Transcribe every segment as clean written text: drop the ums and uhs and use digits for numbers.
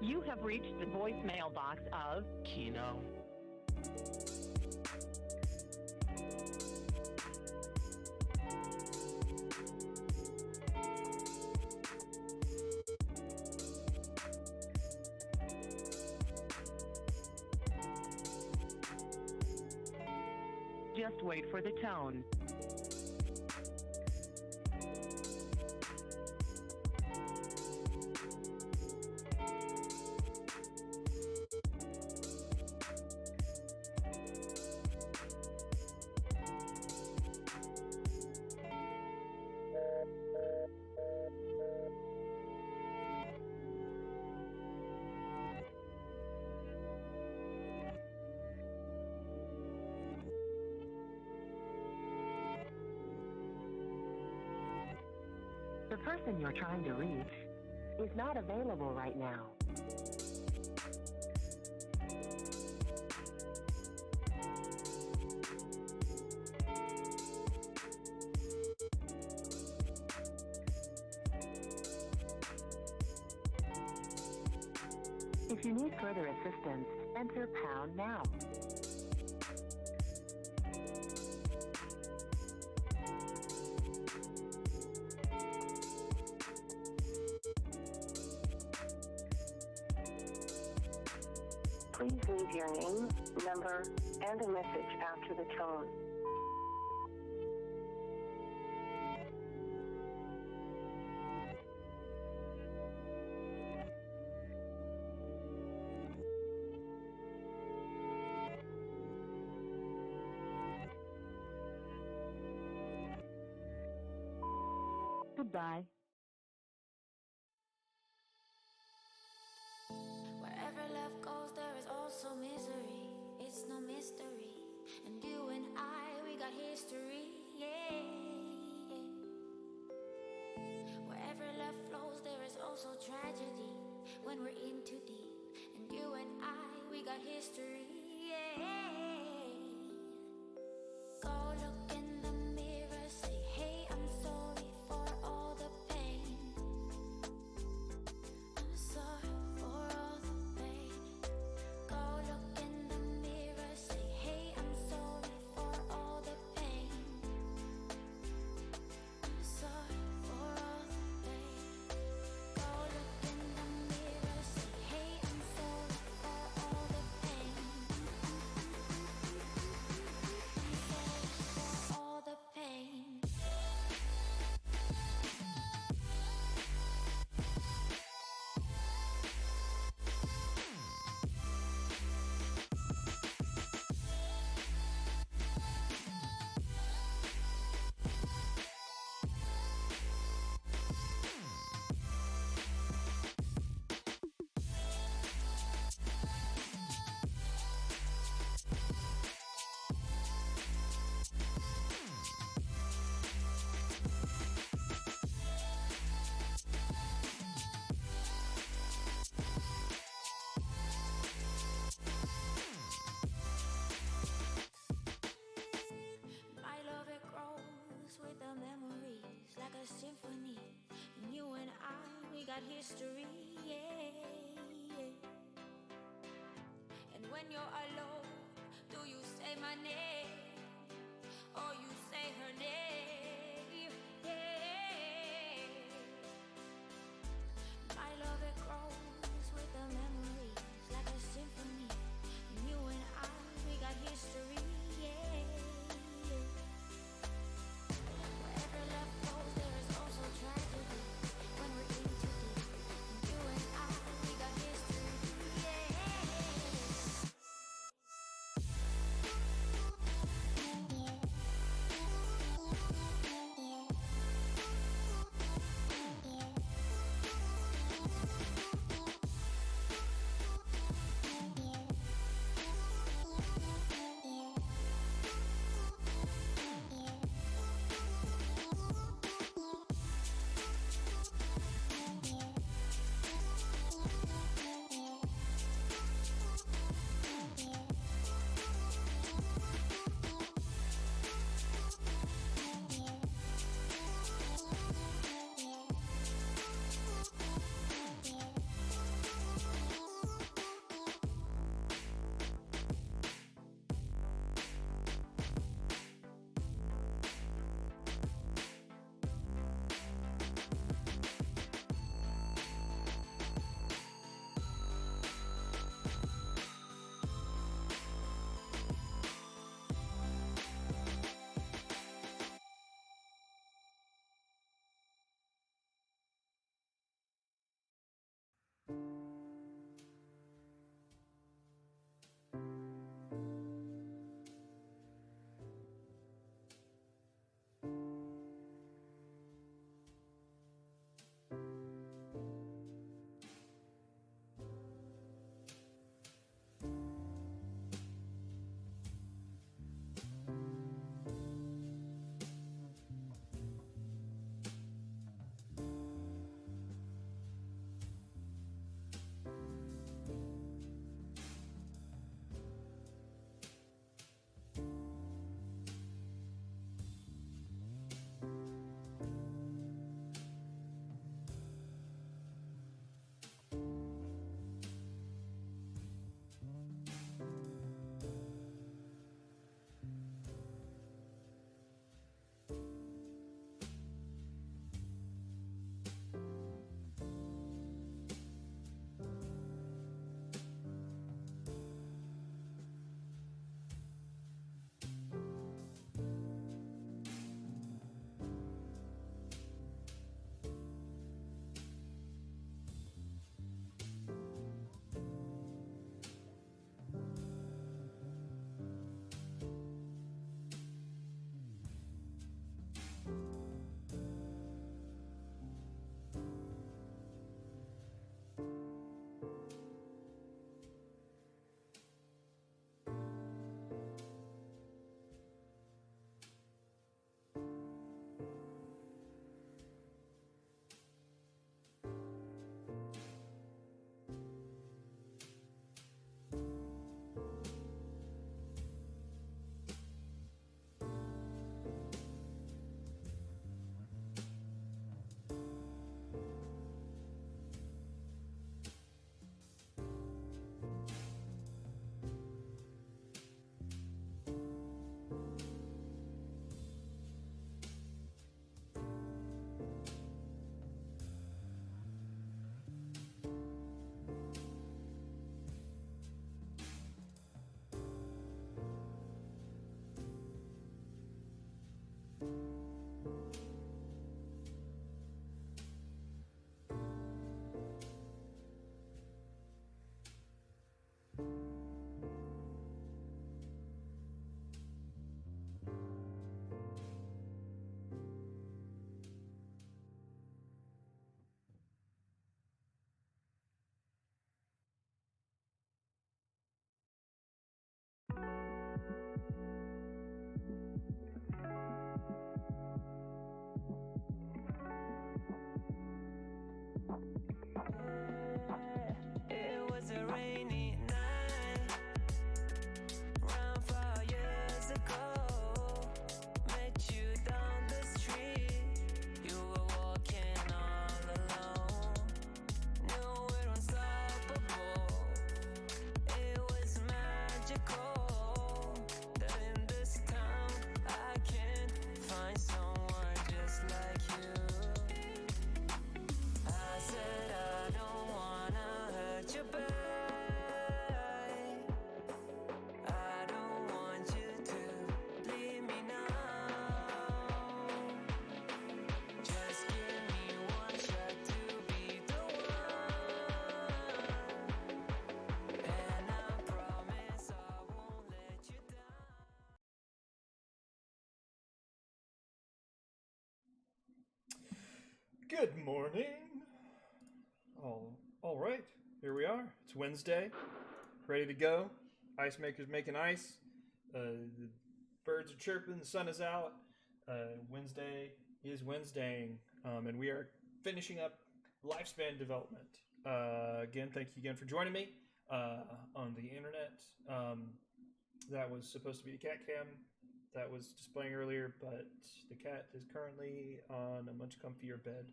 You have reached the voicemail box of Kino. Just wait for the tone. The person you're trying to reach is not available right now. If you need further assistance, enter pound now. Please leave your name, number, and a message after the tone. Goodbye. Wherever love goes, there is also misery. It's no mystery. And you and I, we got history. Yeah. Wherever love flows, there is also tragedy. When we're in too deep. And you and I, we got history. Yeah. Go look in the mirror, say, hey, I'm sorry for all the pain. I'm sorry for all the pain. Go look in the mirror, say, hey, I'm sorry for all the pain. I'm sorry for all the pain. Go look in the mirror, say, hey, I'm sorry for all the pain. I'm sorry for all the pain. My love, it grows with the memories like a symphony. And you and I, we got history, yeah. And when you're alone, do you say my name or you say her name? Yeah. My love, it grows with the memories like a symphony. And you and I, we got history, yeah. Wherever love goes, there is also tragedy. When we're in too deep, and you and I, we got history, yeah. Good morning. All right. Here we are. It's Wednesday. Ready to go. Ice maker's making ice. The birds are chirping. The sun is out. Wednesday is Wednesdaying, and we are finishing up lifespan development. Again, thank you again for joining me on the internet. That was supposed to be the cat cam that was displaying earlier, but the cat is currently on a much comfier bed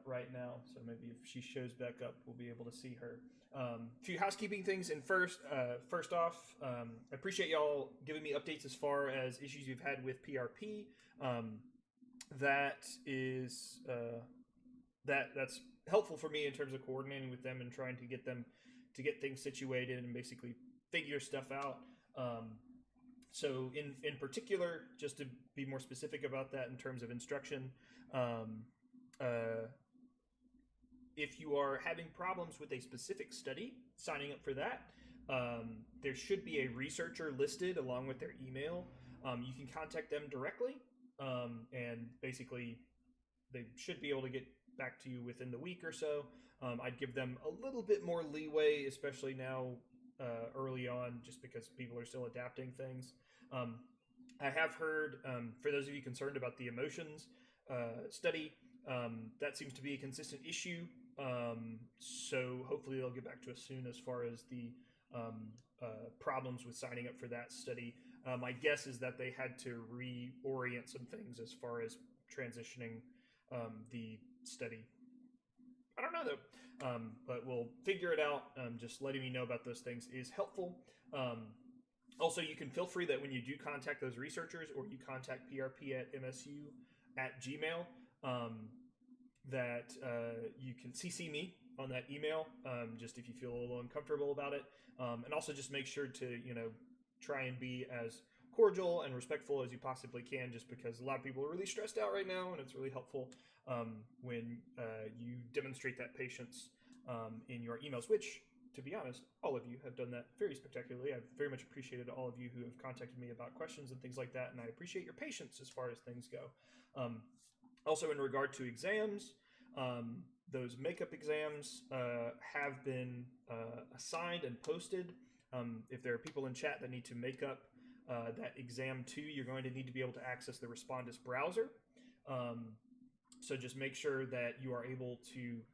right now, so maybe if she shows back up, we'll be able to see her. A few housekeeping things, and first off, I appreciate y'all giving me updates as far as issues you've had with PRP. That's helpful for me in terms of coordinating with them and trying to get them to get things situated and basically figure stuff out. So in particular, just to be more specific about that in terms of instruction, if you are having problems with a specific study, signing up for that, there should be a researcher listed along with their email. You can contact them directly, and basically they should be able to get back to you within the week or so. I'd give them a little bit more leeway, especially now early on, just because people are still adapting things. I have heard, for those of you concerned about the emotions study, that seems to be a consistent issue. So hopefully they'll get back to us soon as far as the problems with signing up for that study. My guess is that they had to reorient some things as far as transitioning the study. I don't know though, but we'll figure it out. Just letting me know about those things is helpful. Also, you can feel free that when you do contact those researchers or you contact prp@msu@gmail, that you can CC me on that email, just if you feel a little uncomfortable about it. And also just make sure to, try and be as cordial and respectful as you possibly can, just because a lot of people are really stressed out right now, and it's really helpful when you demonstrate that patience in your emails, which, to be honest, all of you have done that very spectacularly. I've very much appreciated all of you who have contacted me about questions and things like that, and I appreciate your patience as far as things go. Also, in regard to exams, those makeup exams have been assigned and posted. If there are people in chat that need to make up that exam too, you're going to need to be able to access the Respondus browser. So just make sure that you are able to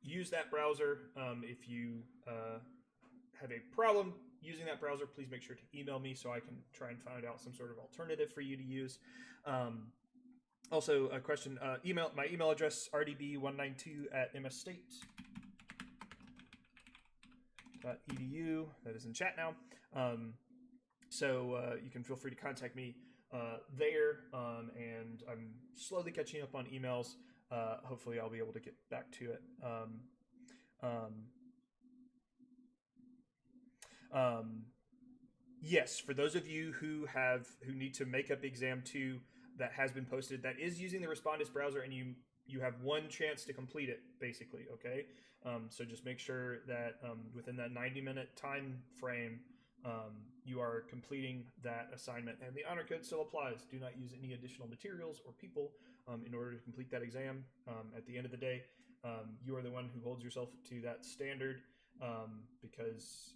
use that browser. If you have a problem using that browser, please make sure to email me so I can try and find out some sort of alternative for you to use. Also, a question, my email address, rdb192@msstate.edu. That is in chat now. So you can feel free to contact me there, and I'm slowly catching up on emails. Hopefully I'll be able to get back to it. Yes, for those of you who need to make up exam 2, that has been posted, that is using the Respondus browser, and you have one chance to complete it, basically, okay? So just make sure that within that 90-minute time frame, you are completing that assignment, and the honor code still applies. Do not use any additional materials or people in order to complete that exam. At the end of the day, you are the one who holds yourself to that standard, because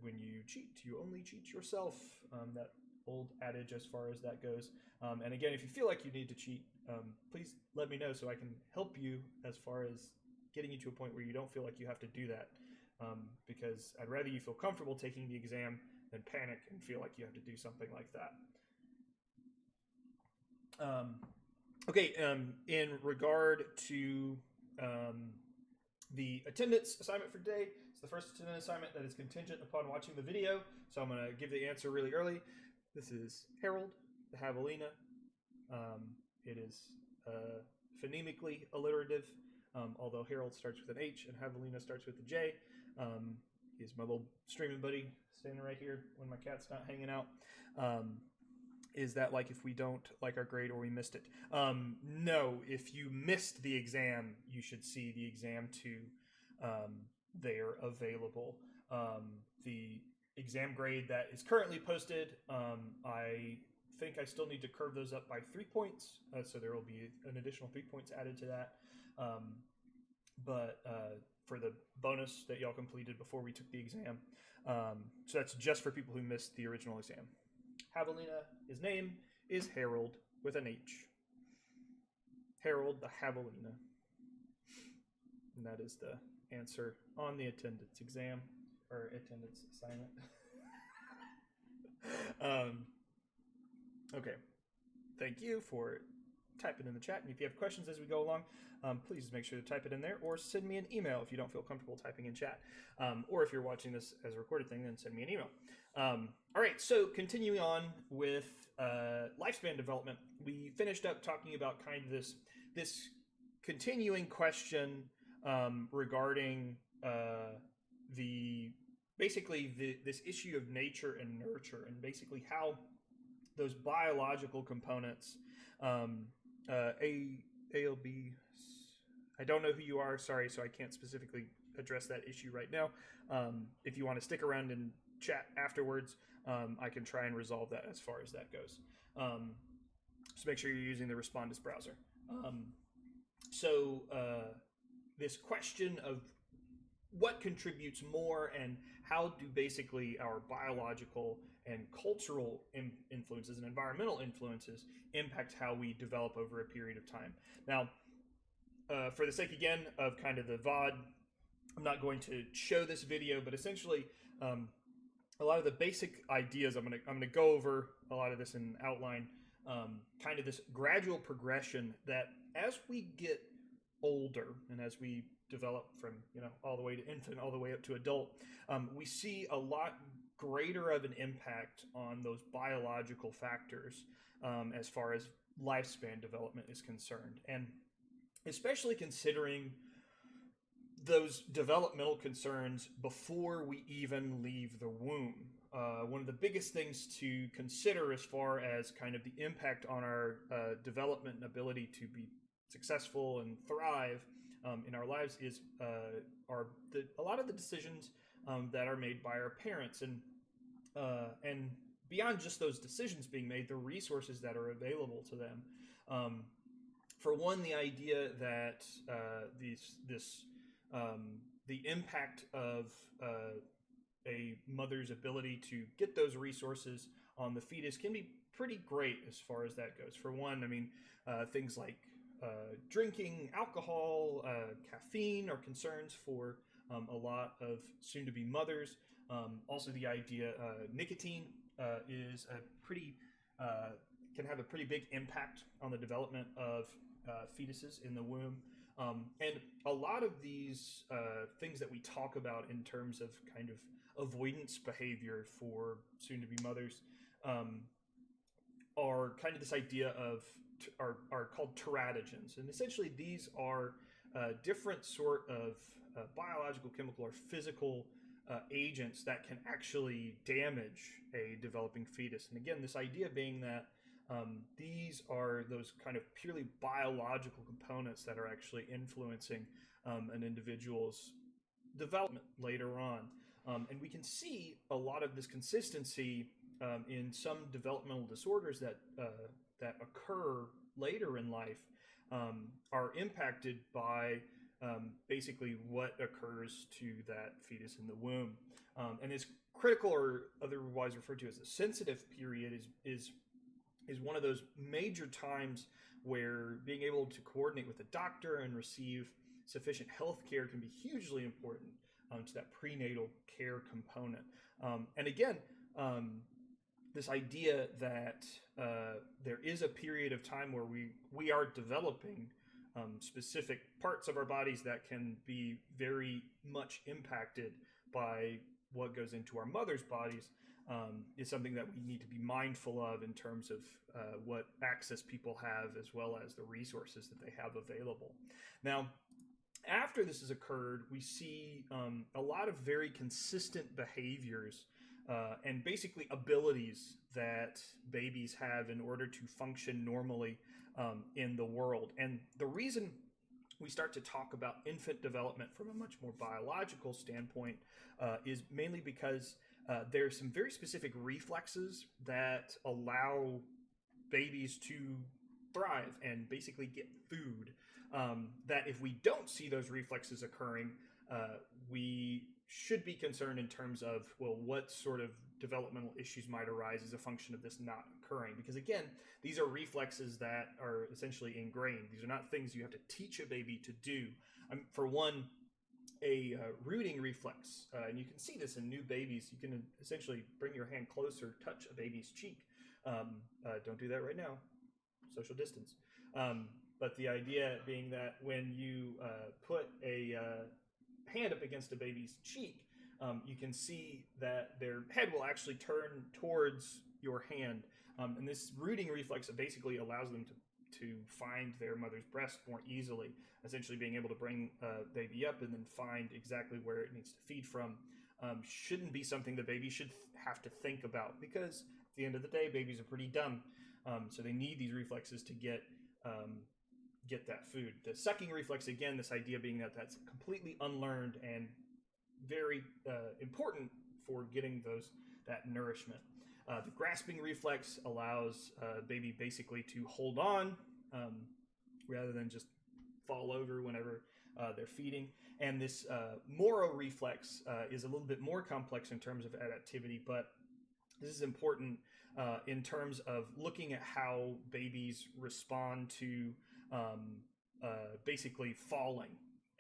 when you cheat, you only cheat yourself. That old adage as far as that goes. And again, if you feel like you need to cheat, please let me know so I can help you as far as getting you to a point where you don't feel like you have to do that. Because I'd rather you feel comfortable taking the exam than panic and feel like you have to do something like that. Okay, in regard to the attendance assignment for today, it's the first attendance assignment that is contingent upon watching the video, so I'm going to give the answer really early. This is Harold, the javelina. It is phonemically alliterative, although Harold starts with an H and javelina starts with a J. He's my little streaming buddy standing right here when my cat's not hanging out. Is that like if we don't like our grade or we missed it? No, if you missed the exam, you should see the exam 2 there available. The exam grade that is currently posted, I think I still need to curve those up by 3 points, so there will be an additional 3 points added to that. But for the bonus that y'all completed before we took the exam, so that's just for people who missed the original exam. Javelina, his name is Harold with an H. Harold the Javelina. And that is the answer on the attendance exam, or attendance assignment. Okay. Thank you for typing in the chat. And if you have questions as we go along, please make sure to type it in there, or send me an email if you don't feel comfortable typing in chat. Or if you're watching this as a recorded thing, then send me an email. All right, so continuing on with lifespan development, we finished up talking about kind of this continuing question regarding this issue of nature and nurture, and basically how those biological components, ALB, I don't know who you are, sorry, so I can't specifically address that issue right now. If you want to stick around and chat afterwards, I can try and resolve that as far as that goes. So make sure you're using the Respondus browser. This question of what contributes more and how do basically our biological and cultural influences and environmental influences impact how we develop over a period of time. Now, for the sake again of kind of the VOD, I'm not going to show this video, but essentially a lot of the basic ideas, I'm gonna go over a lot of this in outline, kind of this gradual progression that as we get older and as we develop from all the way to infant all the way up to adult, we see a lot greater of an impact on those biological factors as far as lifespan development is concerned, and especially considering those developmental concerns before we even leave the womb. One of the biggest things to consider as far as kind of the impact on our development and ability to be successful and thrive in our lives is a lot of the decisions that are made by our parents, and beyond just those decisions being made, the resources that are available to them. For one, the idea that the impact of a mother's ability to get those resources on the fetus can be pretty great as far as that goes. For one, I mean, things like drinking alcohol, caffeine are concerns for a lot of soon-to-be mothers. Also, the idea nicotine is can have a pretty big impact on the development of fetuses in the womb. And a lot of these things that we talk about in terms of kind of avoidance behavior for soon-to-be mothers are kind of this idea of are called teratogens, and essentially these are different sort of biological, chemical, or physical agents that can actually damage a developing fetus. And again, this idea being that these are those kind of purely biological components that are actually influencing an individual's development later on. And we can see a lot of this consistency in some developmental disorders that occur later in life, are impacted by basically what occurs to that fetus in the womb. And this critical, or otherwise referred to as the sensitive period, is one of those major times where being able to coordinate with a doctor and receive sufficient health care can be hugely important to that prenatal care component. And again, this idea that there is a period of time where we are developing specific parts of our bodies that can be very much impacted by what goes into our mother's bodies, is something that we need to be mindful of in terms of what access people have, as well as the resources that they have available. Now, after this has occurred, we see a lot of very consistent behaviors and basically abilities that babies have in order to function normally in the world. And the reason we start to talk about infant development from a much more biological standpoint is mainly because there are some very specific reflexes that allow babies to thrive and basically get food. That if we don't see those reflexes occurring, we should be concerned in terms of, well, what sort of developmental issues might arise as a function of this not occurring. Because again, these are reflexes that are essentially ingrained. These are not things you have to teach a baby to do. For one, a rooting reflex, and you can see this in new babies. You can essentially bring your hand closer, touch a baby's cheek. Don't do that right now, social distance. But the idea being that when you put a hand up against a baby's cheek, you can see that their head will actually turn towards your hand. And this rooting reflex basically allows them to find their mother's breast more easily, essentially being able to bring baby up and then find exactly where it needs to feed from. Shouldn't be something the baby should have to think about, because at the end of the day, babies are pretty dumb. So they need these reflexes to get that food. The sucking reflex, again, this idea being that that's completely unlearned and very important for getting that nourishment. The grasping reflex allows baby basically to hold on rather than just fall over whenever they're feeding. And this Moro reflex is a little bit more complex in terms of adaptivity, but this is important in terms of looking at how babies respond to basically falling.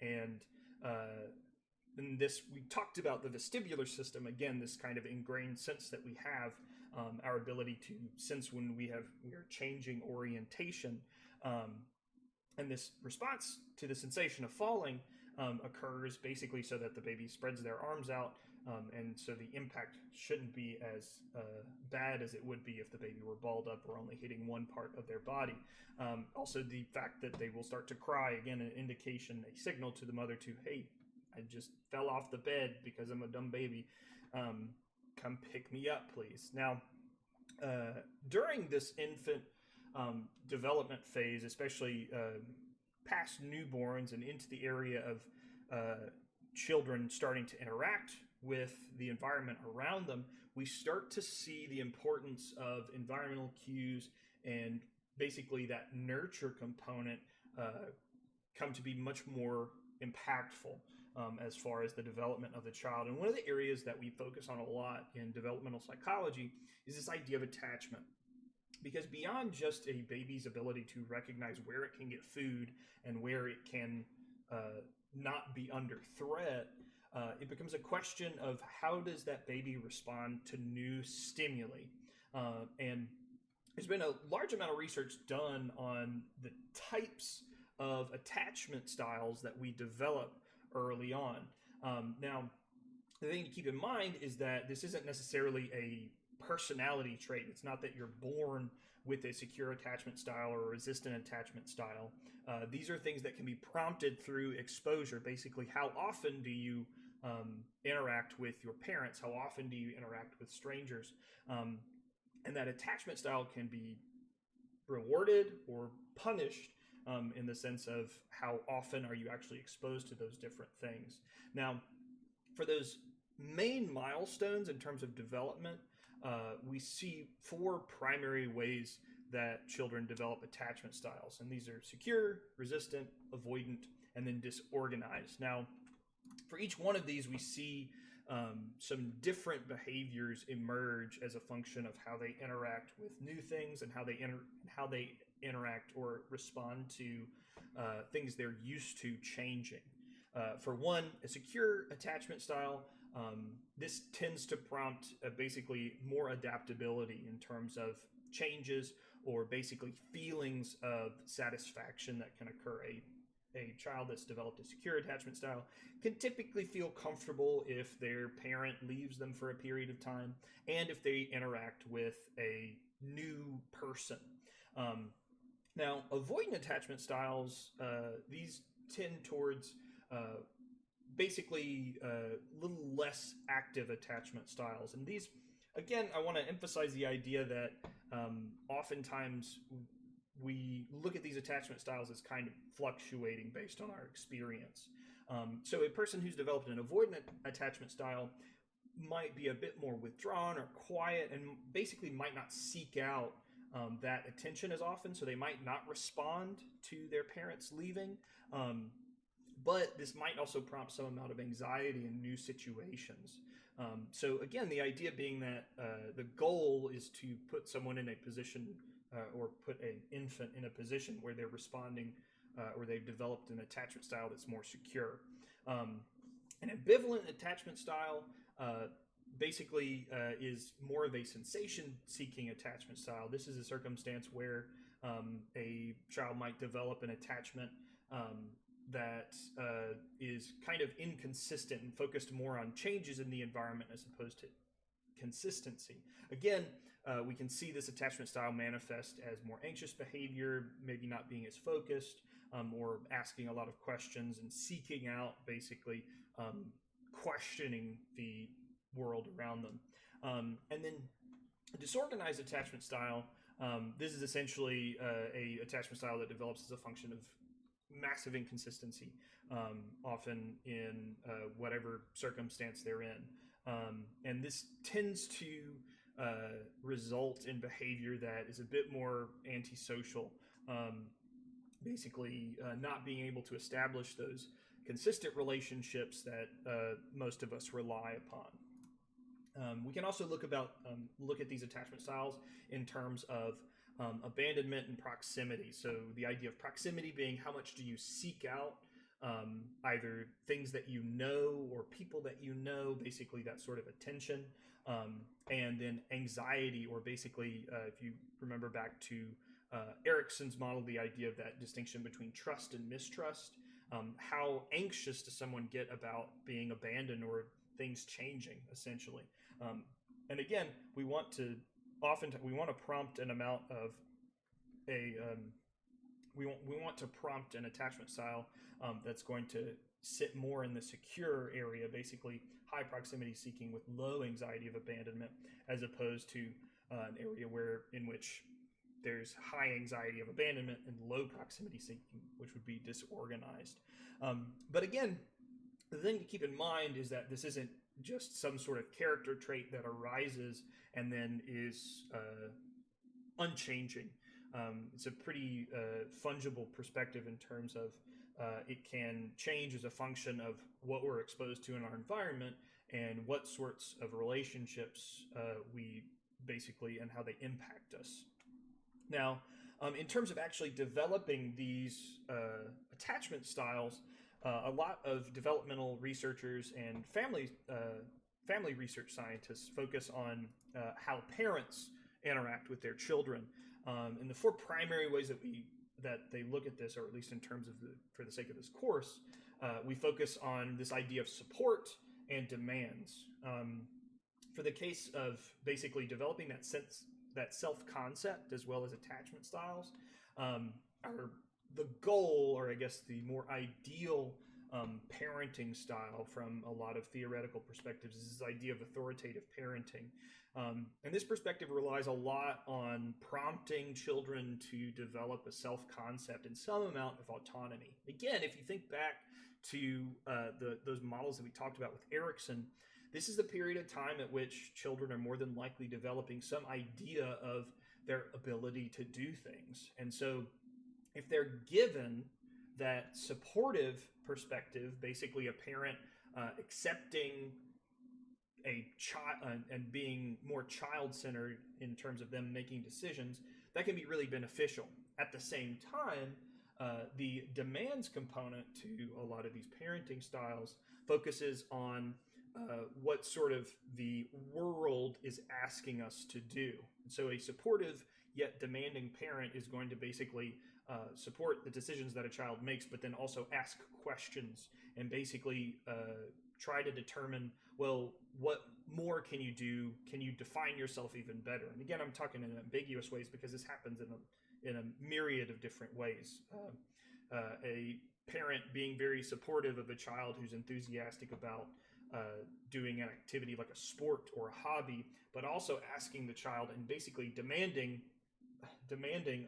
And in this, we talked about the vestibular system, again, this kind of ingrained sense that we have, our ability to sense when we are changing orientation. And this response to the sensation of falling occurs basically so that the baby spreads their arms out, and so the impact shouldn't be as bad as it would be if the baby were balled up or only hitting one part of their body. Also, the fact that they will start to cry, again, an indication, a signal to the mother to, hey, I just fell off the bed because I'm a dumb baby. Come pick me up, please. Now, during this infant development phase, especially past newborns and into the area of children starting to interact with the environment around them, we start to see the importance of environmental cues and basically that nurture component come to be much more impactful as far as the development of the child. And one of the areas that we focus on a lot in developmental psychology is this idea of attachment. Because beyond just a baby's ability to recognize where it can get food and where it can not be under threat, it becomes a question of how does that baby respond to new stimuli. And there's been a large amount of research done on the types of attachment styles that we develop early on. Now, the thing to keep in mind is that this isn't necessarily a personality trait. It's not that you're born with a secure attachment style or a resistant attachment style. These are things that can be prompted through exposure. Basically, how often do you interact with your parents? How often do you interact with strangers? And that attachment style can be rewarded or punished in the sense of how often are you actually exposed to those different things. Now, for those main milestones in terms of development, we see 4 primary ways that children develop attachment styles. And these are secure, resistant, avoidant, and then disorganized. Now, for each one of these, we see some different behaviors emerge as a function of how they interact with new things and how they interact or respond to things they're used to changing. For one, a secure attachment style, this tends to prompt basically more adaptability in terms of changes or basically feelings of satisfaction that can occur. A child that's developed a secure attachment style can typically feel comfortable if their parent leaves them for a period of time and if they interact with a new person. Now, avoidant attachment styles, these tend towards basically a little less active attachment styles. And these, again, I want to emphasize the idea that oftentimes we look at these attachment styles as kind of fluctuating based on our experience. So a person who's developed an avoidant attachment style might be a bit more withdrawn or quiet and basically might not seek out that attention as often, so they might not respond to their parents leaving. But this might also prompt some amount of anxiety in new situations. So again, the idea being that the goal is to put someone in a position or put an infant in a position where they're responding or they've developed an attachment style that's more secure. An ambivalent attachment style basically is more of a sensation-seeking attachment style. This is a circumstance where a child might develop an attachment that is kind of inconsistent and focused more on changes in the environment as opposed to consistency. Again, we can see this attachment style manifest as more anxious behavior, maybe not being as focused, or asking a lot of questions and seeking out, basically questioning the world around them. And then disorganized attachment style, this is essentially a attachment style that develops as a function of massive inconsistency, often in whatever circumstance they're in. And this tends to result in behavior that is a bit more antisocial, basically not being able to establish those consistent relationships that most of us rely upon. We can also look at these attachment styles in terms of abandonment and proximity. So the idea of proximity being how much do you seek out either things that you know or people that you know, basically that sort of attention, and then anxiety, or basically if you remember back to Erikson's model, the idea of that distinction between trust and mistrust. How anxious does someone get about being abandoned or things changing, essentially? And again, we want to prompt an amount of we want to prompt an attachment style that's going to sit more in the secure area, basically high proximity seeking with low anxiety of abandonment, as opposed to an area in which there's high anxiety of abandonment and low proximity seeking, which would be disorganized. But again, the thing to keep in mind is that this isn't just some sort of character trait that arises and then is unchanging. It's a pretty fungible perspective in terms of it can change as a function of what we're exposed to in our environment and what sorts of relationships we basically and how they impact us. Now, in terms of actually developing these attachment styles, a lot of developmental researchers and family research scientists focus on how parents interact with their children. And the four primary ways that they look at this, or at least in terms of for the sake of this course, we focus on this idea of support and demands. For the case of basically developing that self-concept as well as attachment styles, the goal, or I guess the more ideal parenting style from a lot of theoretical perspectives, is this idea of authoritative parenting. And this perspective relies a lot on prompting children to develop a self-concept and some amount of autonomy. Again, if you think back to those models that we talked about with Erikson, this is the period of time at which children are more than likely developing some idea of their ability to do things. And so if they're given that supportive perspective, basically a parent accepting a child and being more child-centered in terms of them making decisions, that can be really beneficial. At the same time, the demands component to a lot of these parenting styles focuses on what sort of the world is asking us to do. And so a supportive yet demanding parent is going to basically support the decisions that a child makes, but then also ask questions and basically try to determine, well, what more can you do? Can you define yourself even better? And again, I'm talking in ambiguous ways because this happens in a myriad of different ways. A parent being very supportive of a child who's enthusiastic about doing an activity like a sport or a hobby, but also asking the child and basically demanding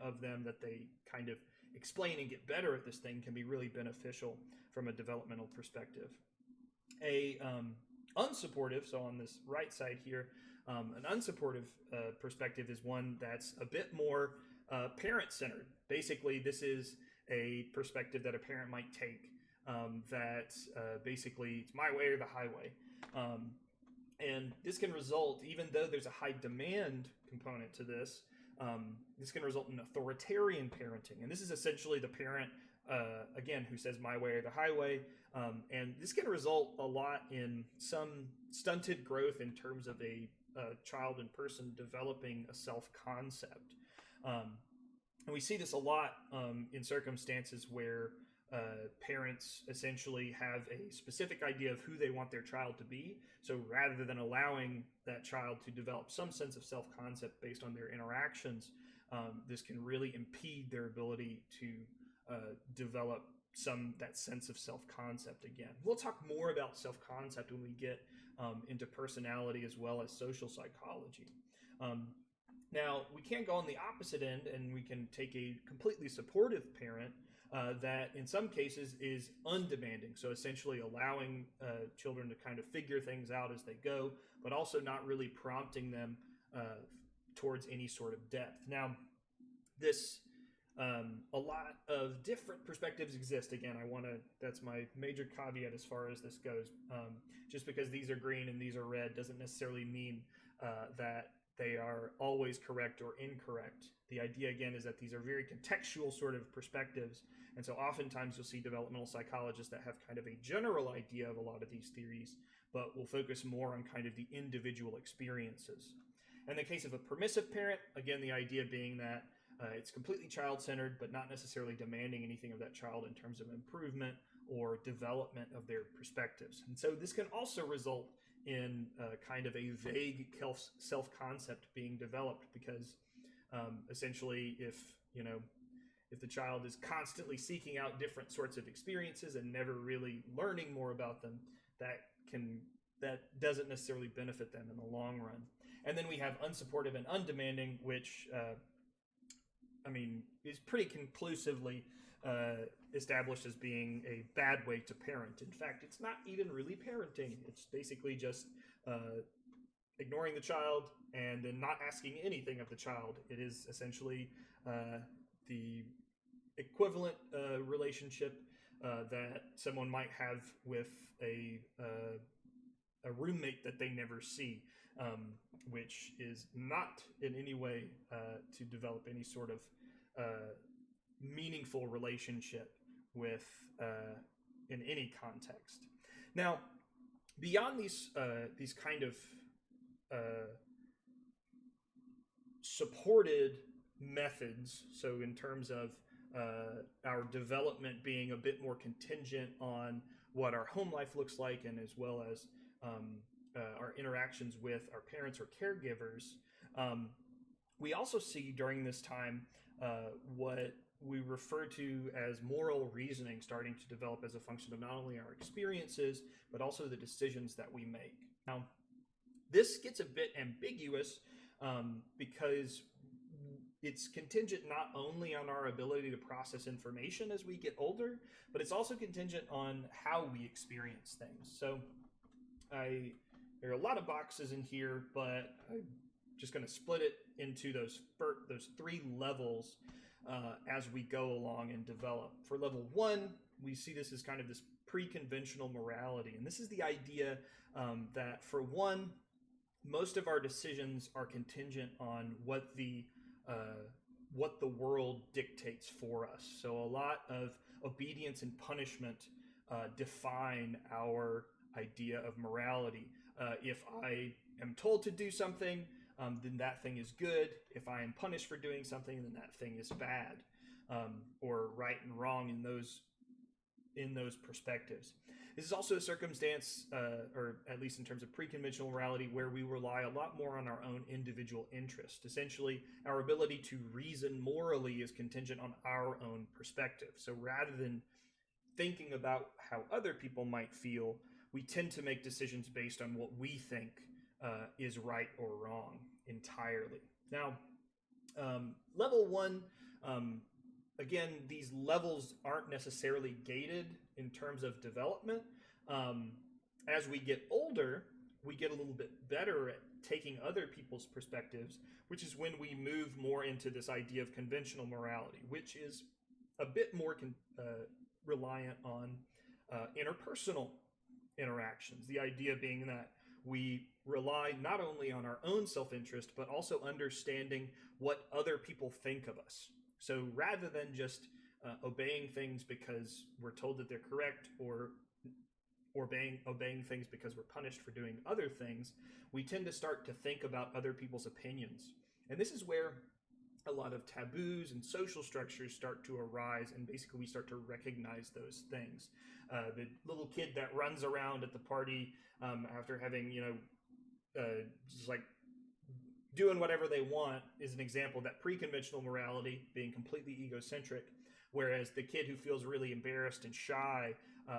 of them that they kind of explain and get better at this thing can be really beneficial from a developmental perspective. A unsupportive, so on this right side here, An unsupportive perspective is one that's a bit more parent-centered. Basically, this is a perspective that a parent might take that basically it's my way or the highway. And this can result, even though there's a high demand component to this, this can result in authoritarian parenting. And this is essentially the parent, again, who says my way or the highway. And this can result a lot in some stunted growth in terms of a child and person developing a self-concept. And we see this a lot in circumstances where parents essentially have a specific idea of who they want their child to be. So rather than allowing that child to develop some sense of self-concept based on their interactions, this can really impede their ability to develop that sense of self-concept again. We'll talk more about self-concept when we get into personality as well as social psychology. Now, we can go on the opposite end, and we can take a completely supportive parent that in some cases is undemanding. So essentially allowing children to kind of figure things out as they go, but also not really prompting them towards any sort of depth. Now, this a lot of different perspectives exist. Again, that's my major caveat as far as this goes. Just because these are green and these are red doesn't necessarily mean that they are always correct or incorrect. The idea, again, is that these are very contextual sort of perspectives. And so oftentimes you'll see developmental psychologists that have kind of a general idea of a lot of these theories, but will focus more on kind of the individual experiences. In the case of a permissive parent, again, the idea being that it's completely child-centered, but not necessarily demanding anything of that child in terms of improvement or development of their perspectives. And so this can also result in kind of a vague self-concept being developed, because essentially if the child is constantly seeking out different sorts of experiences and never really learning more about them, that doesn't necessarily benefit them in the long run. And then we have unsupportive and undemanding, which is pretty conclusively established as being a bad way to parent. In fact, it's not even really parenting. It's basically just ignoring the child and then not asking anything of the child. It is essentially the equivalent relationship that someone might have with a roommate that they never see, which is not in any way to develop any sort of meaningful relationship with in any context. Now, beyond these kind of supported methods, so in terms of our development being a bit more contingent on what our home life looks like, and as well as our interactions with our parents or caregivers, we also see during this time what we refer to as moral reasoning starting to develop as a function of not only our experiences, but also the decisions that we make. Now, this gets a bit ambiguous because it's contingent not only on our ability to process information as we get older, but it's also contingent on how we experience things. So there are a lot of boxes in here, but I'm just going to split it into those three levels as we go along and develop. For level 1, we see this as kind of this pre-conventional morality. And this is the idea that, for one, most of our decisions are contingent on what the world dictates for us. So a lot of obedience and punishment define our idea of morality. If I am told to do something, then that thing is good. If I am punished for doing something, then that thing is bad, or right and wrong in those perspectives. This is also a circumstance, or at least in terms of pre-conventional morality, where we rely a lot more on our own individual interest. Essentially, our ability to reason morally is contingent on our own perspective. So rather than thinking about how other people might feel, we tend to make decisions based on what we think is right or wrong entirely. Now, level 1, again, these levels aren't necessarily gated in terms of development. As we get older, we get a little bit better at taking other people's perspectives, which is when we move more into this idea of conventional morality, which is a bit more reliant on interpersonal interactions. The idea being that we rely not only on our own self-interest, but also understanding what other people think of us. So rather than just obeying things because we're told that they're correct, or obeying things because we're punished for doing other things, we tend to start to think about other people's opinions. And this is where a lot of taboos and social structures start to arise, and basically we start to recognize those things. The little kid that runs around at the party after having, just like doing whatever they want is an example of that pre-conventional morality being completely egocentric, whereas the kid who feels really embarrassed and shy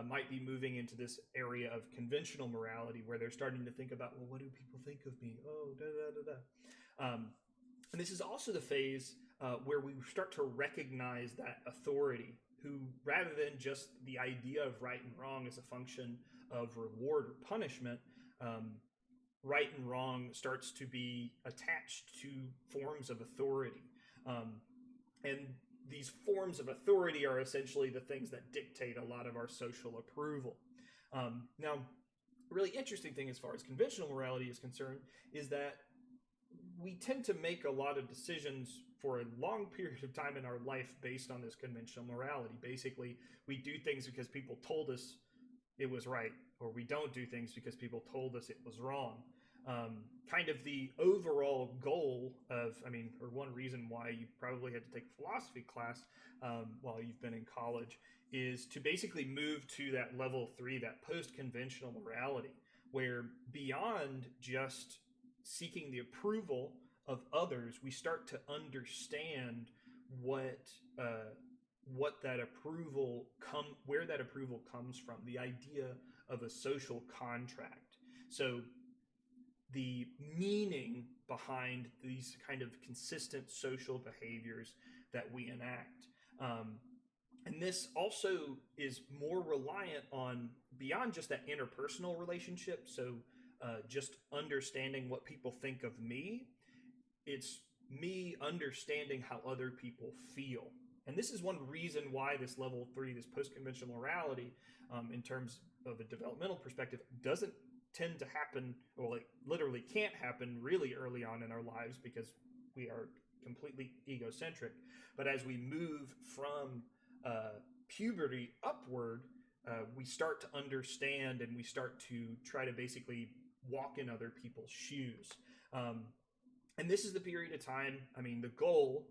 might be moving into this area of conventional morality, where they're starting to think about, well, what do people think of me? Oh, da da da da. And this is also the phase where we start to recognize that authority, who, rather than just the idea of right and wrong as a function of reward or punishment, right and wrong starts to be attached to forms of authority. And these forms of authority are essentially the things that dictate a lot of our social approval. Now, a really interesting thing as far as conventional morality is concerned is that we tend to make a lot of decisions for a long period of time in our life based on this conventional morality. Basically, we do things because people told us it was right, or we don't do things because people told us it was wrong. Kind of the overall goal of, or one reason why you probably had to take a philosophy class while you've been in college, is to basically move to that level 3, that post-conventional morality, where beyond just seeking the approval of others, we start to understand where that approval comes from, the idea of a social contract. So the meaning behind these kind of consistent social behaviors that we enact. And this also is more reliant on beyond just that interpersonal relationship. So just understanding what people think of me. It's me understanding how other people feel. And this is one reason why this level 3, this post-conventional morality, in terms of a developmental perspective, doesn't tend to happen, or like literally can't happen really early on in our lives, because we are completely egocentric. But as we move from puberty upward, we start to understand, and we start to try to basically walk in other people's shoes. And this is the period of time, the goal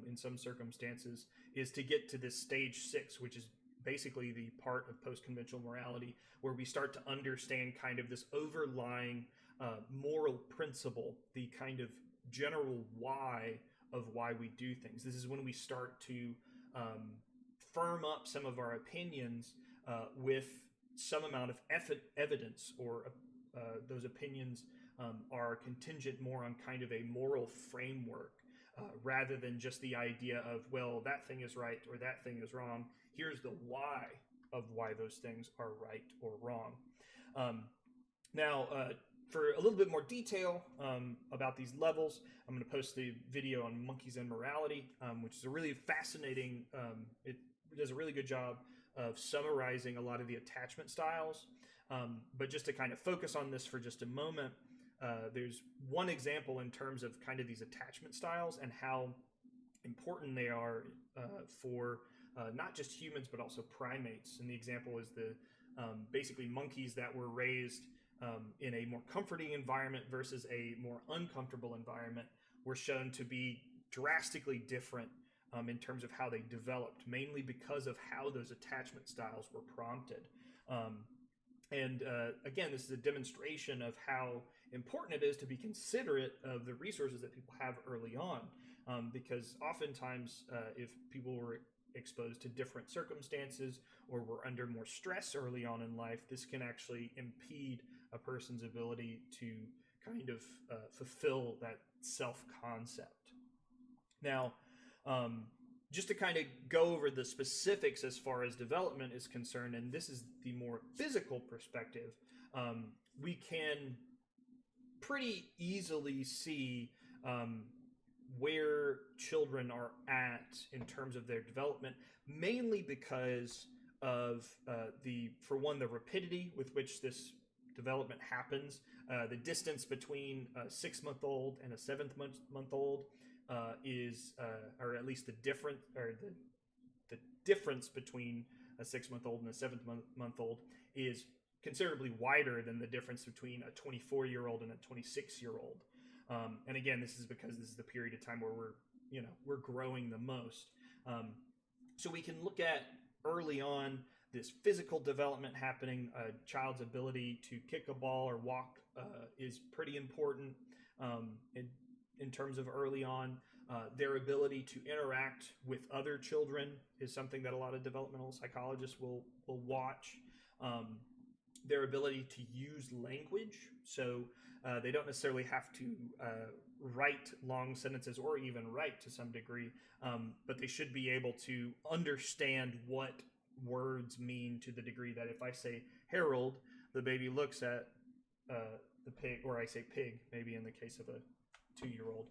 in some circumstances is to get to this stage 6, which is basically the part of post-conventional morality where we start to understand kind of this overlying moral principle, the kind of general why of why we do things. This is when we start to firm up some of our opinions with some amount of evidence, or those opinions are contingent more on kind of a moral framework, rather than just the idea of, well, that thing is right or that thing is wrong. Here's the why of why those things are right or wrong. Now, for a little bit more detail about these levels, I'm going to post the video on monkeys and morality, which is a really fascinating, it does a really good job of summarizing a lot of the attachment styles. But just to kind of focus on this for just a moment, there's one example in terms of kind of these attachment styles and how important they are for not just humans, but also primates. And the example is the basically monkeys that were raised in a more comforting environment versus a more uncomfortable environment were shown to be drastically different in terms of how they developed, mainly because of how those attachment styles were prompted. And again, this is a demonstration of how important it is to be considerate of the resources that people have early on, because oftentimes if people were exposed to different circumstances or were under more stress early on in life, this can actually impede a person's ability to kind of fulfill that self-concept. Now, just to kind of go over the specifics as far as development is concerned, and this is the more physical perspective, we can pretty easily see where children are at in terms of their development, mainly because of for one, the rapidity with which this development happens. The distance between a 6-month-old and a 7-month-old is, or at least the difference between a 6-month-old and a 7-month-old is considerably wider than the difference between a 24-year-old and a 26-year-old. And again, this is because this is the period of time where we're growing the most. So we can look at early on this physical development happening. A child's ability to kick a ball or walk is pretty important in terms of early on. Their ability to interact with other children is something that a lot of developmental psychologists will watch. Their ability to use language, so they don't necessarily have to write long sentences or even write to some degree, but they should be able to understand what words mean, to the degree that if I say Harold, the baby looks at the pig, or I say pig, maybe in the case of a 2-year-old.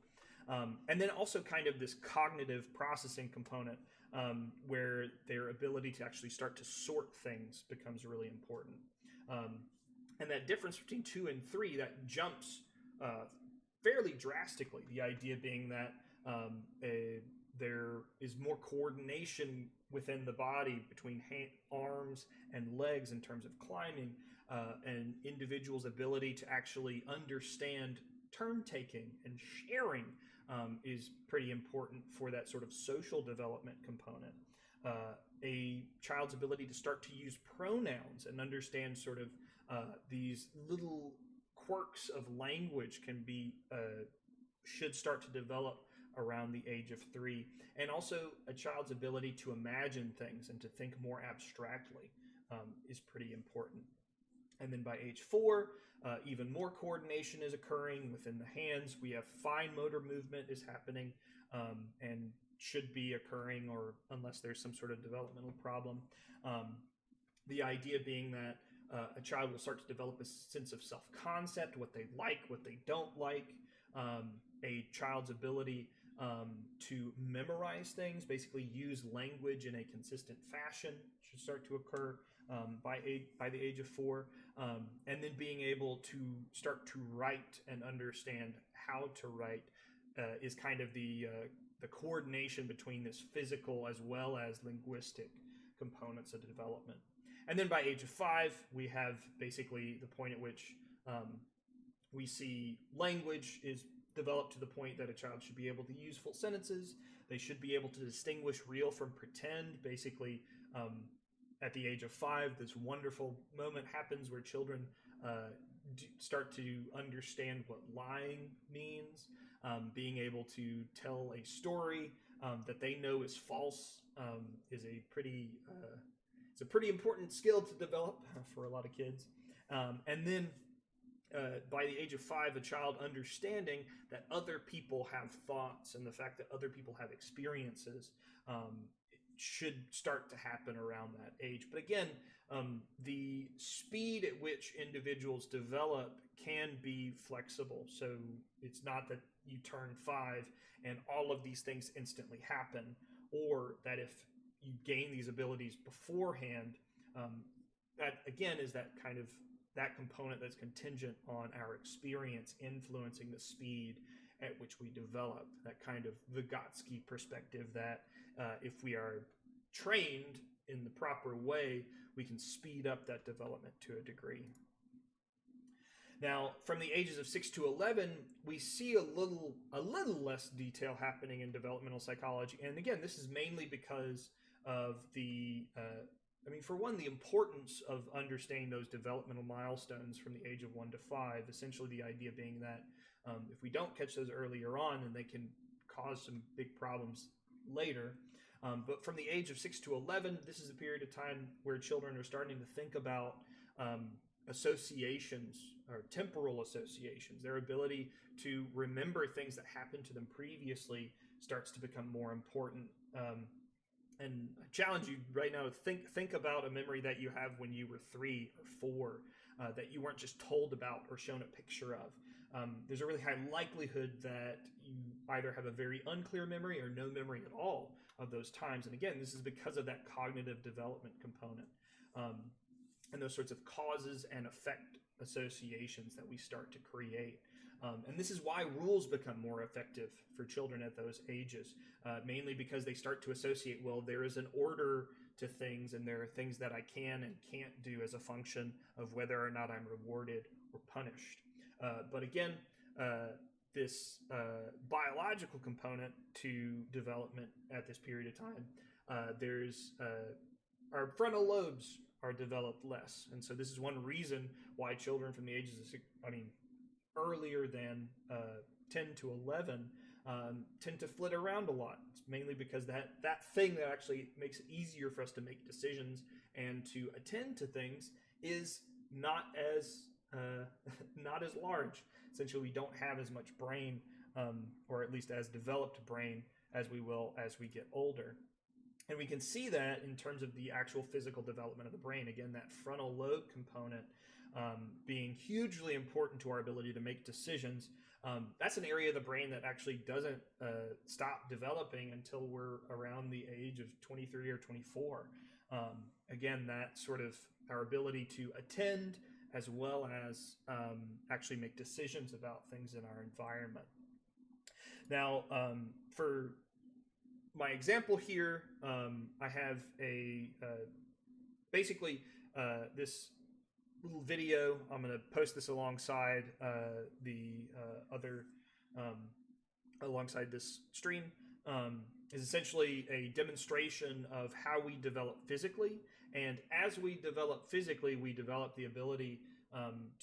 And then also kind of this cognitive processing component, where their ability to actually start to sort things becomes really important. And that difference between 2 and 3, that jumps fairly drastically. The idea being that there is more coordination within the body between arms and legs in terms of climbing, and individuals' ability to actually understand turn taking and sharing is pretty important for that sort of social development component. A child's ability to start to use pronouns and understand sort of these little quirks of language should start to develop around the age of 3. And also a child's ability to imagine things and to think more abstractly is pretty important. And then by age 4, even more coordination is occurring within the hands. We have fine motor movement is happening and should be occurring, or unless there's some sort of developmental problem. The idea being that a child will start to develop a sense of self-concept, what they like, what they don't like. A child's ability to memorize things, basically use language in a consistent fashion, should start to occur by the age of 4. And then being able to start to write and understand how to write is kind of the coordination between this physical as well as linguistic components of development. And then by age of 5, we have basically the point at which we see language is developed to the point that a child should be able to use full sentences. They should be able to distinguish real from pretend. Basically, at the age of 5, this wonderful moment happens where children start to understand what lying means. Being able to tell a story that they know is false is a pretty important skill to develop for a lot of kids. And then by the age of 5, a child understanding that other people have thoughts and the fact that other people have experiences should start to happen around that age. But again, the speed at which individuals develop can be flexible. So it's not that you turn 5 and all of these things instantly happen, or that if you gain these abilities beforehand, that again is that kind of that component that's contingent on our experience influencing the speed at which we develop. That kind of Vygotsky perspective that if we are trained in the proper way, we can speed up that development to a degree. Now, from the ages of 6 to 11, we see a little less detail happening in developmental psychology. And again, this is mainly because of for one, the importance of understanding those developmental milestones from the age of 1 to 5, essentially the idea being that if we don't catch those earlier on, then they can cause some big problems later. But from the age of 6 to 11, this is a period of time where children are starting to think about associations or temporal associations. Their ability to remember things that happened to them previously starts to become more important. And I challenge you right now to think about a memory that you have when you were 3 or 4 that you weren't just told about or shown a picture of. there's a really high likelihood that you either have a very unclear memory or no memory at all of those times. And again, this is because of that cognitive development component, and those sorts of causes and effect associations that we start to create. And this is why rules become more effective for children at those ages, mainly because they start to associate, well, there is an order to things, and there are things that I can and can't do as a function of whether or not I'm rewarded or punished. But again, this biological component to development at this period of time, there's our frontal lobes are developed less. And so this is one reason why children from the ages of, earlier than 10 to 11 tend to flit around a lot. It's mainly because that thing that actually makes it easier for us to make decisions and to attend to things is not as large. Essentially, we don't have as much brain, or at least as developed brain as we will as we get older. And we can see that in terms of the actual physical development of the brain. Again, that frontal lobe component being hugely important to our ability to make decisions. That's an area of the brain that actually doesn't stop developing until we're around the age of 23 or 24. Again, that sort of our ability to attend as well as actually make decisions about things in our environment. Now, for my example here, I have basically this little video. I'm going to post this alongside alongside this stream. Is essentially a demonstration of how we develop physically. And as we develop physically, we develop the ability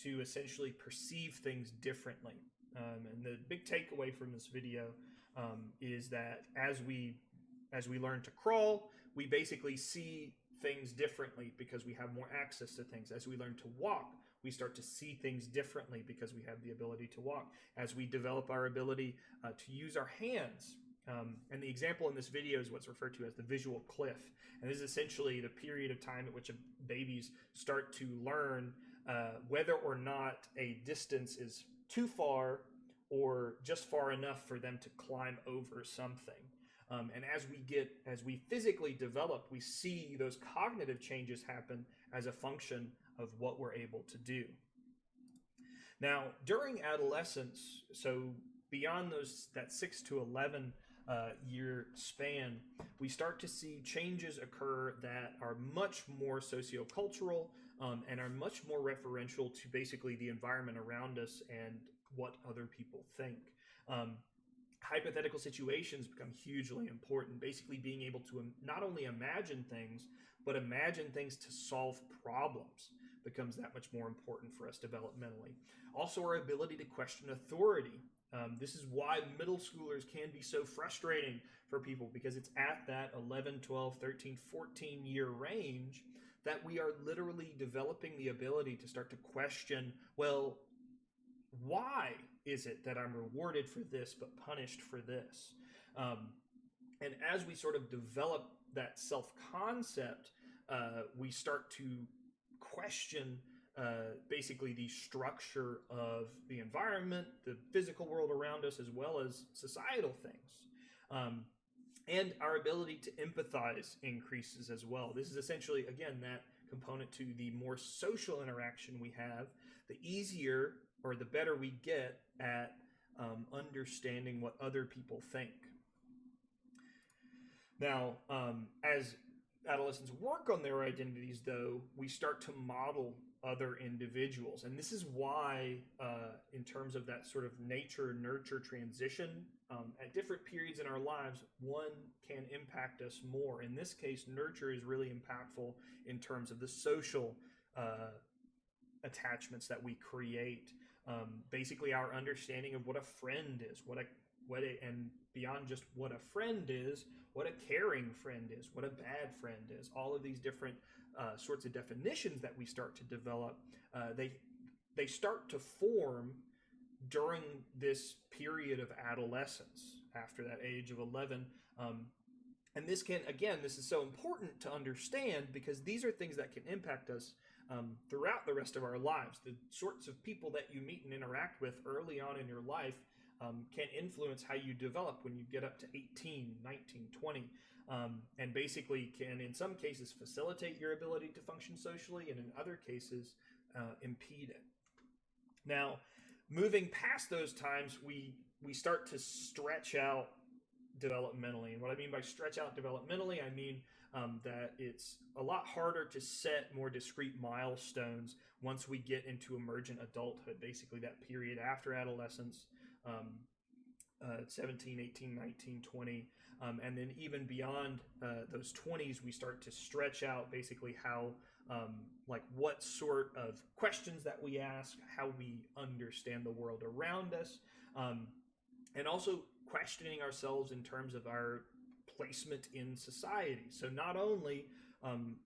to essentially perceive things differently. And the big takeaway from this video is that as we learn to crawl, we basically see things differently because we have more access to things. As we learn to walk, we start to see things differently because we have the ability to walk. As we develop our ability to use our hands, and the example in this video is what's referred to as the visual cliff. And this is essentially the period of time at which babies start to learn whether or not a distance is too far or just far enough for them to climb over something. And as we physically develop, we see those cognitive changes happen as a function of what we're able to do. Now, during adolescence, so beyond that 6 to 11 year span, we start to see changes occur that are much more sociocultural and are much more referential to basically the environment around us and what other people think. Hypothetical situations become hugely important, basically being able to not only imagine things, but imagine things to solve problems becomes that much more important for us developmentally. Also, our ability to question authority. This is why middle schoolers can be so frustrating for people, because it's at that 11, 12, 13, 14 year range that we are literally developing the ability to start to question, well, why is it that I'm rewarded for this but punished for this? And as we sort of develop that self-concept, we start to question basically the structure of the environment, the physical world around us, as well as societal things. And our ability to empathize increases as well. This is essentially, again, that component to the more social interaction we have, the easier or the better we get at understanding what other people think. Now, as adolescents work on their identities, though, we start to model other individuals. And this is why, in terms of that sort of nature-nurture transition, at different periods in our lives, one can impact us more. In this case, nurture is really impactful in terms of the social attachments that we create. Basically, our understanding of what a friend is, and beyond just what a friend is, what a caring friend is, what a bad friend is. All of these different sorts of definitions that we start to develop, they start to form during this period of adolescence, after that age of 11. And this is so important to understand, because these are things that can impact us throughout the rest of our lives. The sorts of people that you meet and interact with early on in your life can influence how you develop when you get up to 18, 19, 20, and basically can, in some cases, facilitate your ability to function socially, and in other cases, impede it. Now, moving past those times, we start to stretch out developmentally. And what I mean by stretch out developmentally, I mean that it's a lot harder to set more discrete milestones once we get into emergent adulthood, basically that period after adolescence, 17, 18, 19, 20. And then even beyond those 20s, we start to stretch out basically how, like what sort of questions that we ask, how we understand the world around us, and also questioning ourselves in terms of our placement in society. So not only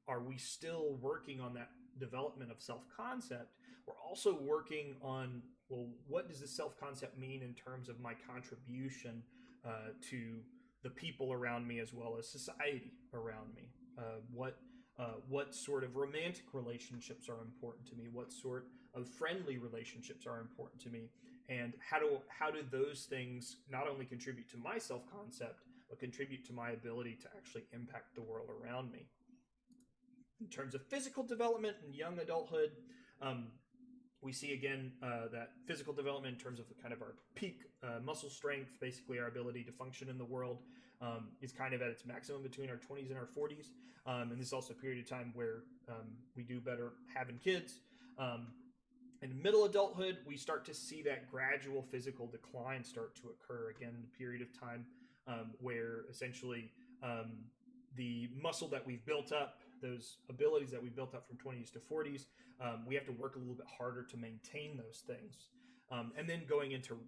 are we still working on that development of self-concept, we're also working on, well, what does this self-concept mean in terms of my contribution to the people around me as well as society around me? What sort of romantic relationships are important to me? What sort of friendly relationships are important to me? And how do those things not only contribute to my self-concept, but contribute to my ability to actually impact the world around me? In terms of physical development and young adulthood, we see again that physical development in terms of kind of our peak muscle strength, basically our ability to function in the world, is kind of at its maximum between our 20s and our 40s. And this is also a period of time where we do better having kids. In middle adulthood, we start to see that gradual physical decline start to occur. Again, the period of time where essentially the muscle that we've built up, those abilities that we built up from 20s to 40s, we have to work a little bit harder to maintain those things. And then going into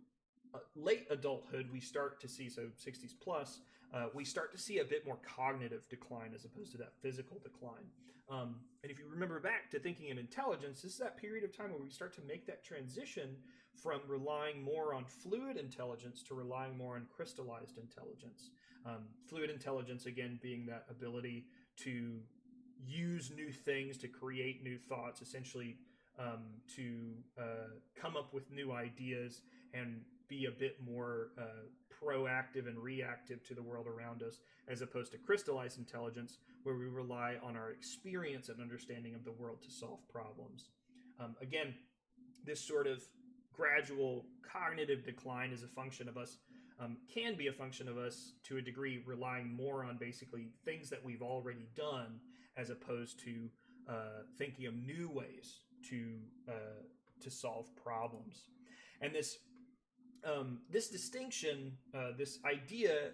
late adulthood, we start to see, so 60s plus, we start to see a bit more cognitive decline as opposed to that physical decline. And if you remember back to thinking in intelligence, this is that period of time where we start to make that transition from relying more on fluid intelligence to relying more on crystallized intelligence. Fluid intelligence, again, being that ability to use new things, to create new thoughts, essentially to come up with new ideas and be a bit more proactive and reactive to the world around us, as opposed to crystallized intelligence, where we rely on our experience and understanding of the world to solve problems. Again, this sort of gradual cognitive decline is a function of us, can be a function of us to a degree relying more on basically things that we've already done, as opposed to thinking of new ways to solve problems. And this distinction, this idea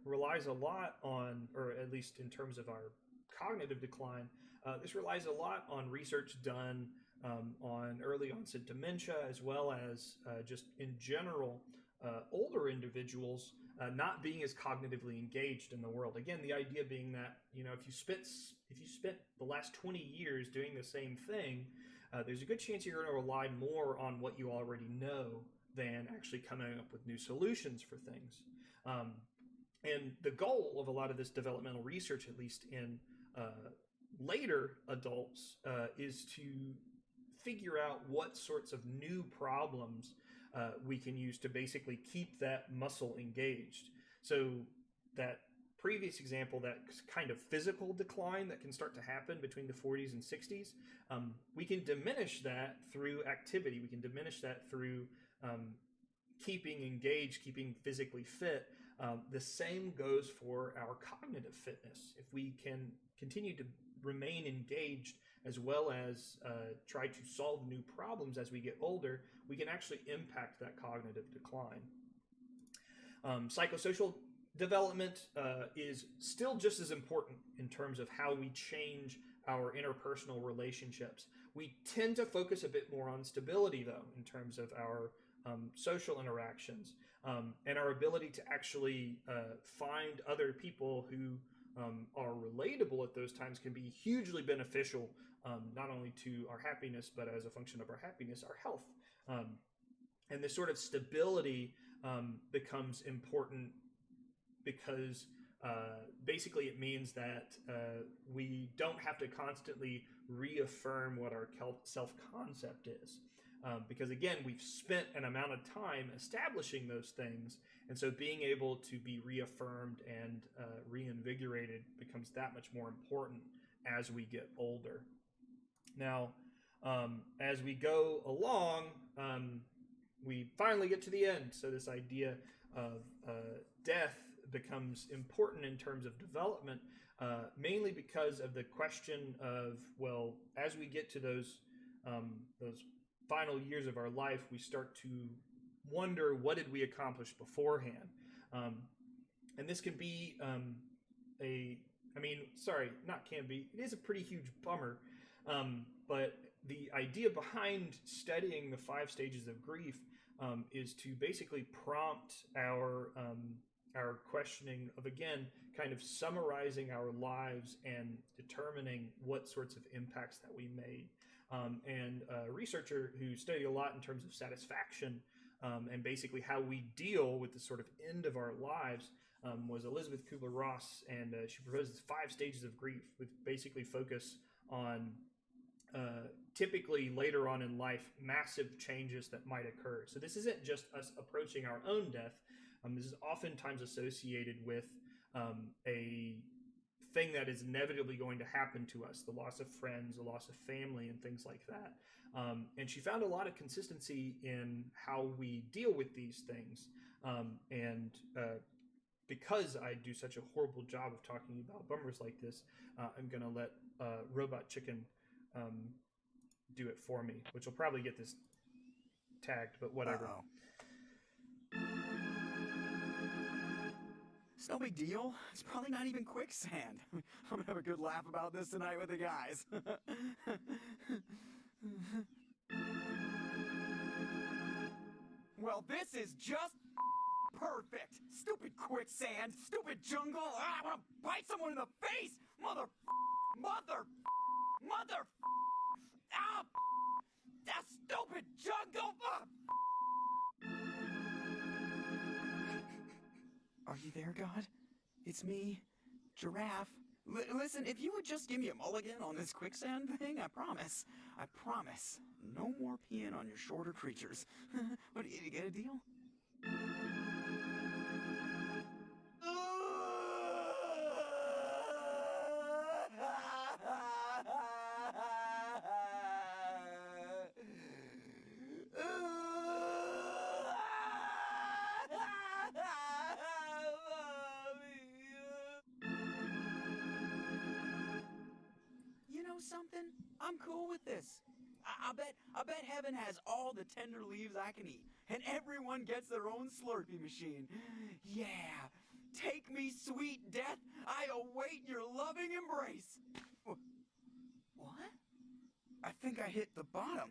relies a lot on, or at least in terms of our cognitive decline, this relies a lot on research done on early onset dementia, as well as just in general older individuals not being as cognitively engaged in the world. Again, the idea being that, you know, if you spent the last 20 years doing the same thing, there's a good chance you're going to rely more on what you already know than actually coming up with new solutions for things. And the goal of a lot of this developmental research, at least in later adults, is to figure out what sorts of new problems we can use to basically keep that muscle engaged. So that previous example, that kind of physical decline that can start to happen between the 40s and 60s, we can diminish that through activity. We can diminish that through keeping engaged, keeping physically fit. The same goes for our cognitive fitness. If we can continue to remain engaged, as well as try to solve new problems as we get older, we can actually impact that cognitive decline. Psychosocial development is still just as important in terms of how we change our interpersonal relationships. We tend to focus a bit more on stability, though, in terms of our social interactions, and our ability to actually find other people who are relatable at those times can be hugely beneficial, not only to our happiness, but as a function of our happiness, our health. And this sort of stability becomes important because basically it means that we don't have to constantly reaffirm what our self-concept is. Because again, we've spent an amount of time establishing those things, and so being able to be reaffirmed and reinvigorated becomes that much more important as we get older. Now, as we go along, we finally get to the end. So this idea of death becomes important in terms of development, mainly because of the question of, well, as we get to those final years of our life, we start to wonder, what did we accomplish beforehand? And this can be it is a pretty huge bummer. But the idea behind studying the 5 stages of grief is to basically prompt our questioning of, again, kind of summarizing our lives and determining what sorts of impacts that we made. And a researcher who studied a lot in terms of satisfaction and basically how we deal with the sort of end of our lives was Elisabeth Kubler-Ross, and she proposes 5 stages of grief, which basically focus on typically later on in life massive changes that might occur. So this isn't just us approaching our own death. This is oftentimes associated with a thing that is inevitably going to happen to us, the loss of friends, the loss of family, and things like that. And she found a lot of consistency in how we deal with these things. Because I do such a horrible job of talking about bummers like this, I'm going to let Robot Chicken do it for me, which will probably get this tagged, but whatever. Uh-oh. It's no big deal. It's probably not even quicksand. I'm gonna have a good laugh about this tonight with the guys. Well, this is just perfect. Stupid quicksand, stupid jungle. I want to bite someone in the face. Mother. Ah, that stupid jungle. Are you there, God? It's me, Giraffe. Listen, if you would just give me a mulligan on this quicksand thing, I promise, no more peeing on your shorter creatures. But you get a deal? Something? I'm cool with this. I bet heaven has all the tender leaves I can eat, and everyone gets their own Slurpee machine. Yeah, take me, sweet death. I await your loving embrace. What? I think I hit the bottom.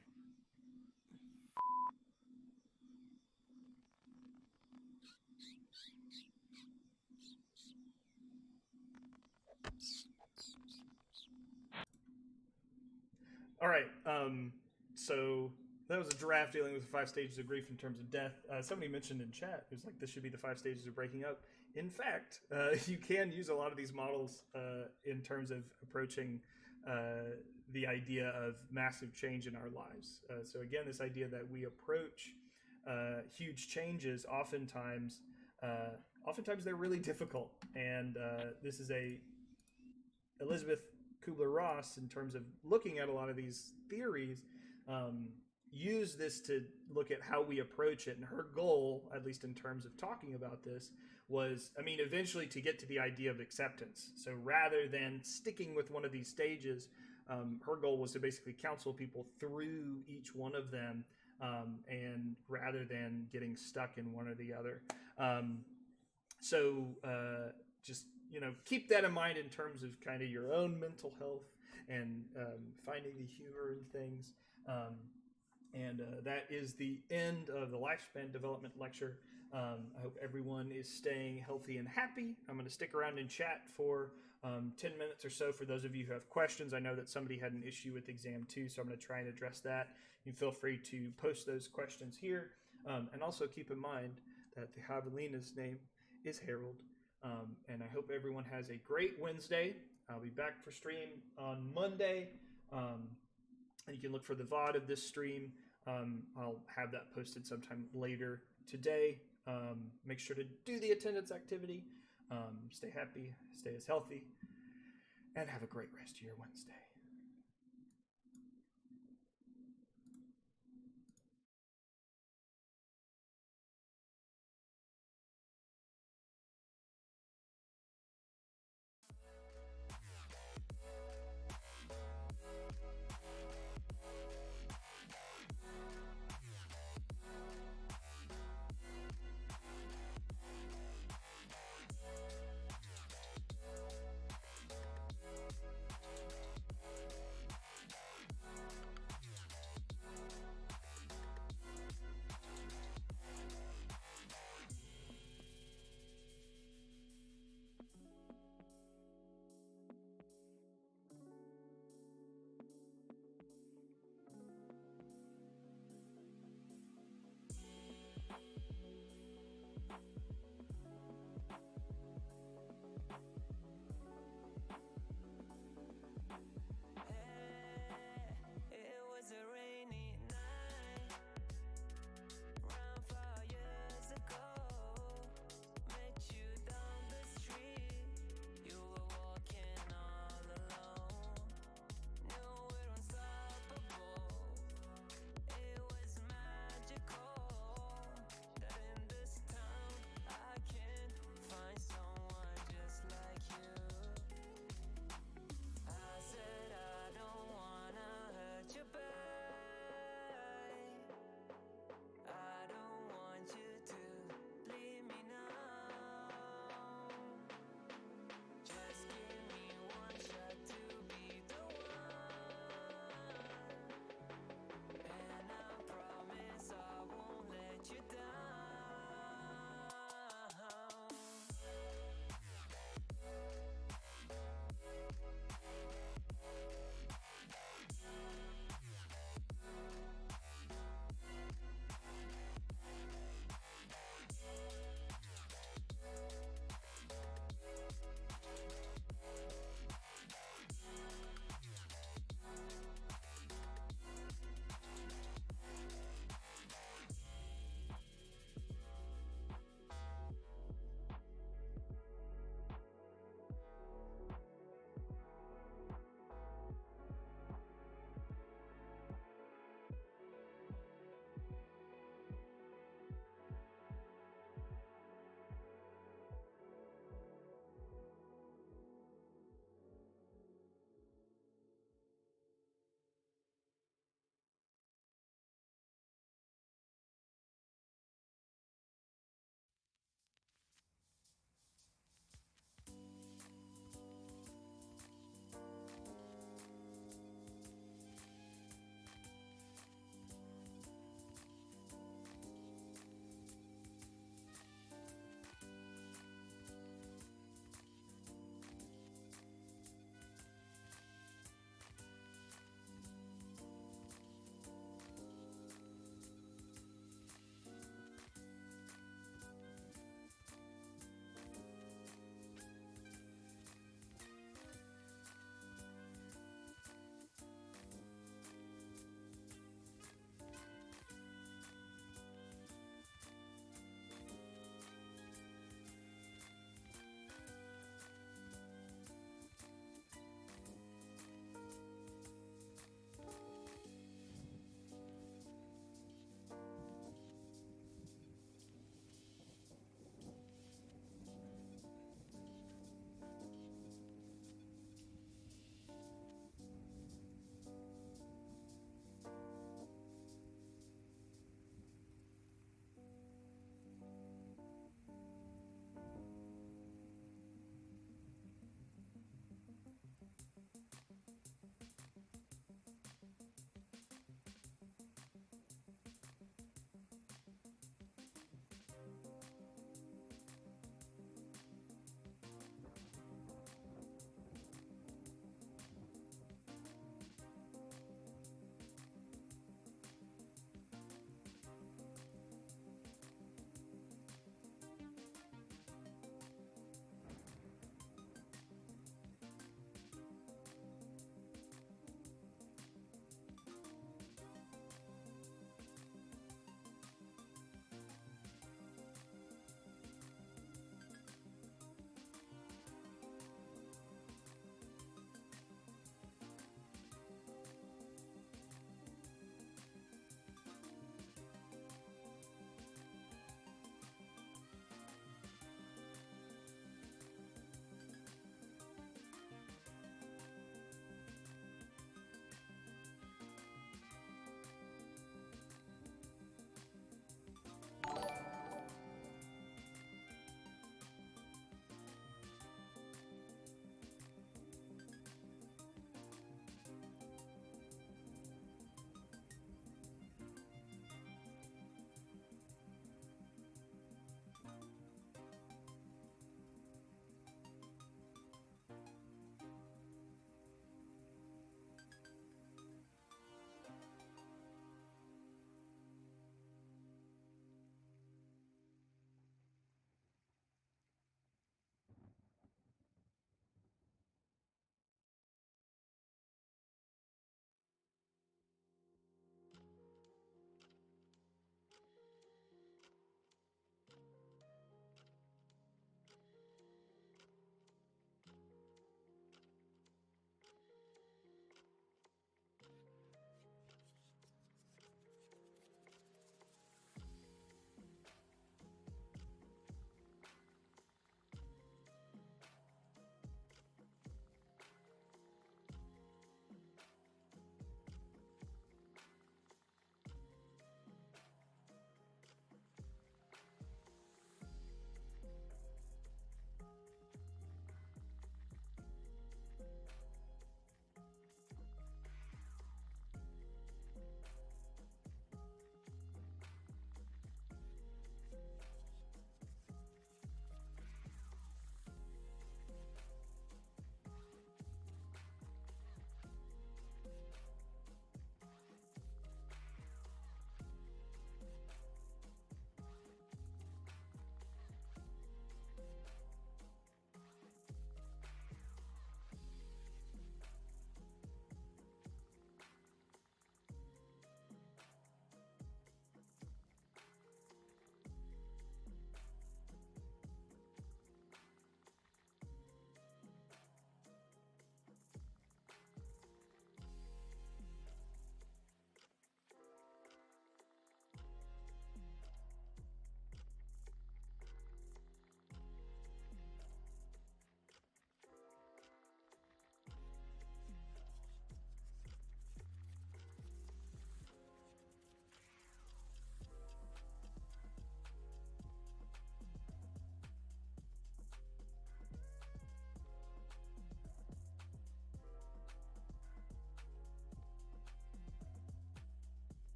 All right. So that was a giraffe dealing with the 5 stages of grief in terms of death. Somebody mentioned in chat, it was like, this should be the 5 stages of breaking up. In fact, you can use a lot of these models in terms of approaching the idea of massive change in our lives. So again, this idea that we approach huge changes, oftentimes they're really difficult. And this is a Elisabeth Kubler-Ross, in terms of looking at a lot of these theories, use this to look at how we approach it. And her goal, at least in terms of talking about this, was, eventually to get to the idea of acceptance. So rather than sticking with one of these stages, her goal was to basically counsel people through each one of them, and rather than getting stuck in one or the other. Just keep that in mind in terms of kind of your own mental health and finding the humor in things. That is the end of the Lifespan Development Lecture. I hope everyone is staying healthy and happy. I'm going to stick around in chat for 10 minutes or so for those of you who have questions. I know that somebody had an issue with exam 2, so I'm going to try and address that. You feel free to post those questions here. And also keep in mind that the Javelina's name is Harold. And I hope everyone has a great Wednesday. I'll be back for stream on Monday. And you can look for the VOD of this stream. I'll have that posted sometime later today. Make sure to do the attendance activity. Stay happy, stay as healthy, and have a great rest of your Wednesday.